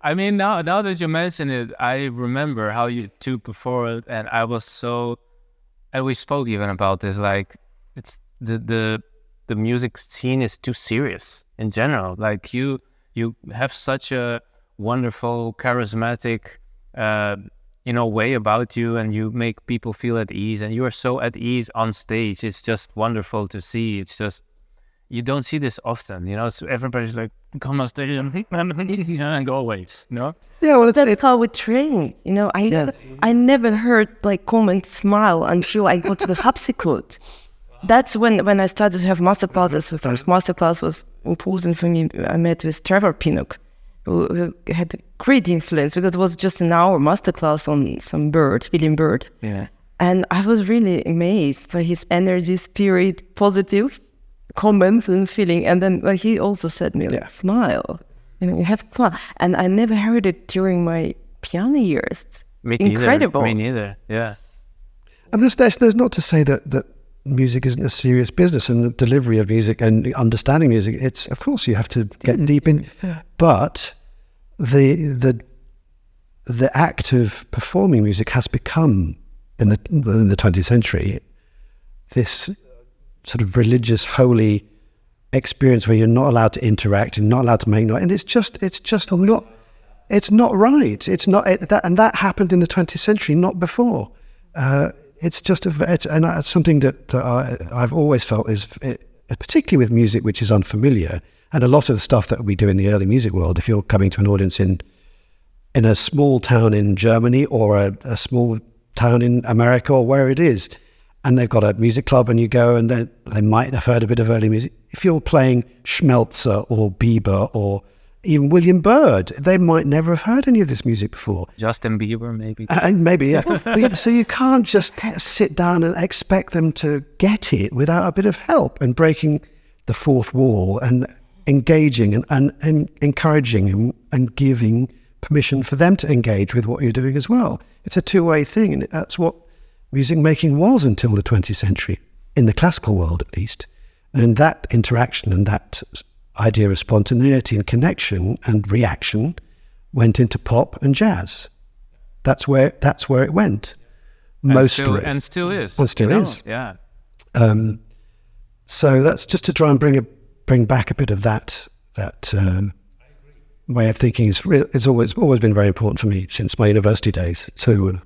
I mean, now that you mention it, I remember how you two performed, and I was so, and we spoke even about this. Like, it's the music scene is too serious in general. Like you have such a wonderful, charismatic, way about you, and you make people feel at ease, and you are so at ease on stage. It's just wonderful to see. It's just, you don't see this often, so everybody's like, come on stage and go away, Yeah, well, that's how we train. I never heard like come and smile until I got to the harpsichord. That's when I started to have master classes. The first master class was important for me. I met with Trevor Pinnock, who had a great influence because it was just an hour master class on some bird, William Bird. Yeah. And I was really amazed by his energy, spirit, positive comments and feeling. And then he also said to me, smile, have fun. And I never heard it during my piano years. Incredible. Me neither, yeah. And there's not to say that music isn't a serious business, and the delivery of music and understanding music, it's, of course, you have to get deep in, but the act of performing music has become, in the 20th century, this sort of religious, holy experience where you're not allowed to interact and not allowed to make noise, and it's not right. It's not and that happened in the 20th century, not before. It's just something that I've always felt is, particularly with music which is unfamiliar, and a lot of the stuff that we do in the early music world. If you're coming to an audience in a small town in Germany or a small town in America or where it is, and they've got a music club, and you go, and they might have heard a bit of early music. If you're playing Schmelzer or Bieber or even William Byrd, they might never have heard any of this music before. Justin Bieber, maybe. Maybe, yeah. So you can't just sit down and expect them to get it without a bit of help and breaking the fourth wall and engaging and encouraging and giving permission for them to engage with what you're doing as well. It's a two-way thing, and that's what music making was until the 20th century, in the classical world at least. And that interaction and that idea of spontaneity and connection and reaction went into pop and jazz. That's where it went. Mostly. And still is. And still is. Yeah. So that's just to try and bring back a bit of that way of thinking. It's always been very important for me since my university days. So